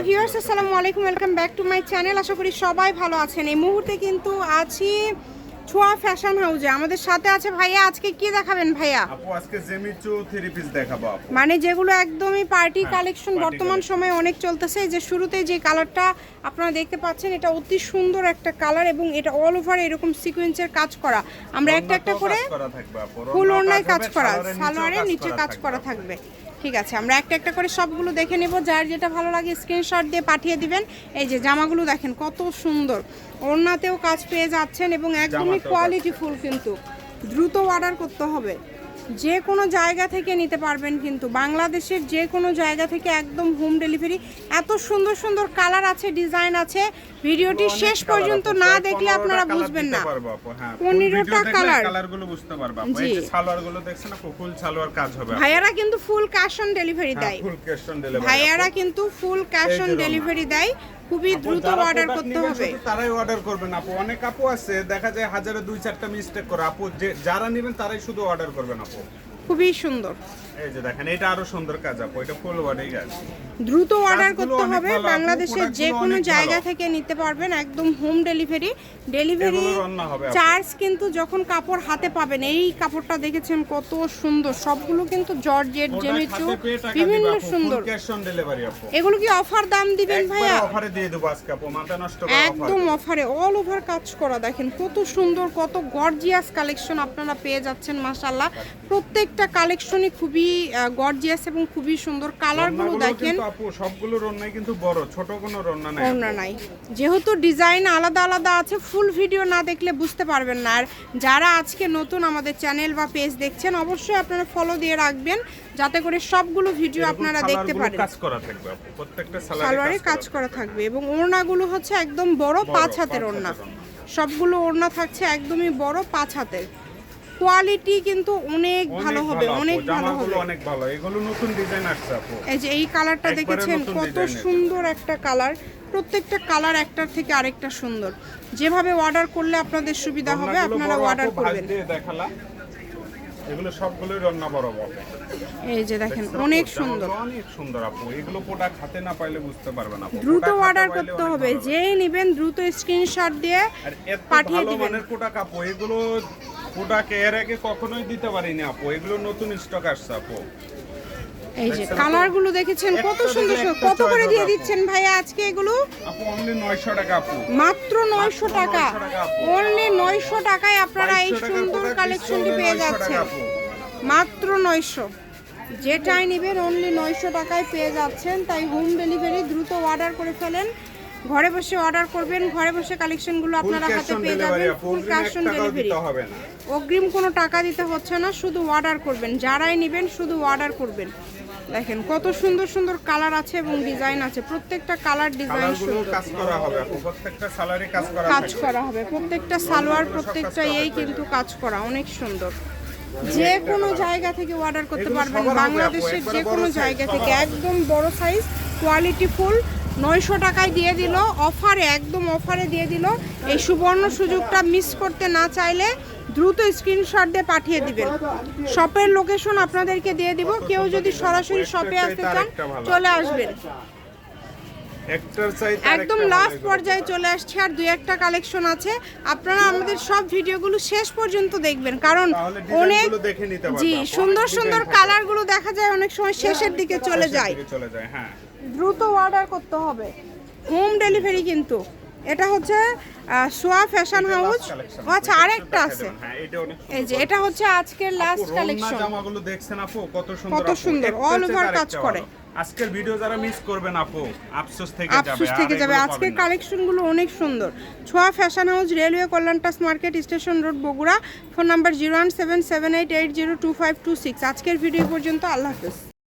হ্যাঁ ভিউয়ার্স, আসসালামু আলাইকুম, welcome back to my channel. আশা করি সবাই ভালো আছেন। এই মুহূর্তে কিন্তু আছি ছোঁয়া ফ্যাশন হাউসে। আমাদের সাথে আছে ভাইয়া। আজকে কি দেখাবেন ভাইয়া? আপু আজকে জেমিচু 3 পিস দেখাবো আপু। মানে যেগুলো একদমই পার্টি কালেকশন বর্তমান সময়ে অনেক চলতেছে। এই যে শুরুতে যে কালারটা আপনারা দেখতে পাচ্ছেন, এটা অতি সুন্দর একটা কালার এবং এটা অল ওভার এরকম সিকোয়েন্সের কাজ করা। আমরা একটা একটা করে ফুল ওড়নায় কাজ করা, সালোয়ারের নিচে কাজ করা থাকবে। ঠিক আছে, আমরা একটা একটা করে সবগুলো দেখে নেব। যার যেটা ভালো লাগে স্ক্রিনশট দিয়ে পাঠিয়ে দিবেন। এই যে জামাগুলো দেখেন কত সুন্দর, ওড়নাতেও কাজ পেয়ে যাচ্ছেন এবং একদমই কোয়ালিটিফুল। কিন্তু দ্রুত অর্ডার করতে হবে, যে কোনো জায়গা থেকে নিতে পারবেন, কিন্তু বাংলাদেশের যে কোনো জায়গা থেকে একদম হোম ডেলিভারি। এত সুন্দর সুন্দর কালার আছে, ডিজাইন আছে, ভিডিওটি শেষ পর্যন্ত না দেখলে আপনারা বুঝবেন না। 15টা কালারগুলো বুঝতে পারবা। এই যে সালোয়ারগুলো দেখছেন না, ফুল সালোয়ার কাজ হবে। ভাইয়ারা কিন্তু ফুল ক্যাশ অন ডেলিভারি দেয়। ফুল ক্যাশ অন ডেলিভারি ভাইয়ারা কিন্তু ফুল ক্যাশ অন ডেলিভারি দেয়। খুবই দ্রুত অর্ডার করতে হবে। তারাই অর্ডার করবেন আপু। অনেক আপু আছে দেখা যায় হাজারে 2-4টা মিস্টেক করে আপু। যারা নেবেন তারাই শুধু অর্ডার করবেন আপু। খুবই সুন্দর। এই যে দেখেন, এটা আরো সুন্দর কাজ আপু। এটা ফুল বডি কাজ। দ্রুত অর্ডার করতে হবে। বাংলাদেশের যে কোনো জায়গা থেকে নিতে পারবেন, একদম হোম ডেলিভারি। ডেলিভারি চার্জ কিন্তু যখন কাপড় হাতে পাবেন, এই কাপড়টা দেখেছেন কত সুন্দর, সবগুলো কিন্তু জর্জেট, জেমিচু, বিভিন্ন সুন্দর। এগুলো কি অফার দাম দিবেন ভাইয়া? অফারে দিয়ে দেব আজকে আপু, মাথা নষ্ট করা অফার। একদম অফারে অল ওভার কাজ করা। দেখেন কত সুন্দর, কত গর্জিয়াস কালেকশন আপনারা পেয়ে যাচ্ছেন। মাশাআল্লাহ, প্রত্যেকটা কালেকশনই খুবই গর্জিয়াস এবং খুবই সুন্দর। কালারগুলো দেখেন আপু, সবগুলো রন্নাই কিন্তু বড়, ছোট কোনো রন্না নাই। রন্না নাই, যেহেতু ডিজাইন আলাদা আলাদা আছে। ফুল ভিডিও না দেখলে বুঝতে পারবেন না। আর যারা আজকে নতুন আমাদের চ্যানেল বা পেজ দেখছেন, অবশ্যই আপনারা ফলো দিয়ে রাখবেন, যাতে করে সবগুলো ভিডিও আপনারা দেখতে পারেন। কাজ করা থাকবে আপু, প্রত্যেকটা সালোয়ারে কাজ করা থাকবে এবং ওড়নাগুলো হচ্ছে একদম বড় 5 হাতের ওড়না। সবগুলো ওড়না থাকছে একদমই বড় 5 হাতের। কোয়ালিটি কিন্তু অনেক ভালো হবে, অনেক ভালো হবে, অনেক ভালো। এগুলো নতুন ডিজাইন আসছে আপু। এই যে এই কালারটা দেখেছেন কত সুন্দর একটা কালার। প্রত্যেকটা কালার একটার থেকে আরেকটা সুন্দর। যেভাবে অর্ডার করলে আপনাদের সুবিধা হবে, আপনারা অর্ডার করবেন। দেখালা, এগুলো সবগুলোই রান্না বড় বড়। এই যে দেখেন অনেক সুন্দর, অনেক সুন্দর আপু। এগুলো প্রোডাক্ট হাতে না পাইলে বুঝতে পারবেন না। দ্রুত অর্ডার করতে হবে। যেই নেবেন দ্রুত স্ক্রিনশট দিয়ে পাঠিয়ে দিবেন। মানের প্রোডাক্ট আপু, এগুলো প্রোডাক্ট এর আগে কখনোই দিতে পারিনি আপু। এগুলো নতুন স্টক আসছে আপু। এই যে কালারগুলো দেখেছেন কত সুন্দর। কত করে দিয়ে দিচ্ছেন ভাইয়া আজকে এগুলো? আপু অনলি 900 টাকা আপু। মাত্র 900 টাকা। অনলি 900 টাকায় আপনারা এই সুন্দর কালেকশনটি পেয়ে যাচ্ছেন। মাত্র 900। যেটাই নেবেন অনলি 900 টাকায় পেয়ে যাচ্ছেন। তাই হোম ডেলিভারি, দ্রুত অর্ডার করে ফেলেন। ঘরে বসে অর্ডার করবেন, ঘরে বসে কালেকশনগুলো আপনারা হাতে পেয়ে যাবেন। ফুল ক্যাশ অন ডেলিভারি, অগ্রিম কোনো টাকা দিতে হচ্ছে না, শুধু অর্ডার করবেন। যারাই নেবেন শুধু অর্ডার করবেন। দেখেন কত সুন্দর সুন্দর কালার আছে এবং ডিজাইন আছে। প্রত্যেকটা কালার ডিজাইন সুন্দর। কাজ করা হবে আপু, প্রত্যেকটা সালোয়ারে কাজ করা হবে। প্রত্যেকটা সালোয়ার, প্রত্যেকটা এই কিন্তু কাজ করা অনেক সুন্দর। যে কোনো জায়গা থেকে অর্ডার করতে পারবেন, বাংলাদেশের যে কোনো জায়গা থেকে। একদম বড় সাইজ, কোয়ালিটি ফুল। 900 টাকায় দিয়ে দিল অফারে, একদম অফারে দিয়ে দিল। এই সুবর্ণ সুযোগটা মিস করতে না চাইলে দ্রুত স্ক্রিনশট দিয়ে পাঠিয়ে দিবেন। শপের লোকেশন আপনাদেরকে দিয়ে দিব। কেউ যদি সরাসরি শপে আসতে চান চলে আসবেন। একদম লাস্ট পর্যায়ে চলে আসছে, আর 2-1টা কালেকশন আছে। আপনারা আমাদের সব ভিডিওগুলো শেষ পর্যন্ত দেখবেন, কারণ অনেক সুন্দর সুন্দর কালারগুলো দেখা যায় অনেক সময় শেষের দিকে চলে যায়। দ্রুত অর্ডার করতে হবে। হোম ডেলিভারি কিন্তু। এটা হচ্ছে সোয়া ফ্যাশন হাউস। আচ্ছা, আরেকটা আছে। এই যে এটা হচ্ছে আজকের লাস্ট কালেকশন। জামাগুলো দেখছেন আপু কত সুন্দর, অল ওভার কাজ করে। আজকের ভিডিও যারা মিস করবেন আপু, আফসোস থেকে যাবে। আজকের কালেকশনগুলো অনেক সুন্দর। ছোঁয়া ফ্যাশন হাউস, রেলওয়ে কল্যাণটাস market, station road, Bogura. Phone number 01778802526। আজকের ভিডিও পর্যন্ত। আল্লাহ হাফেজ।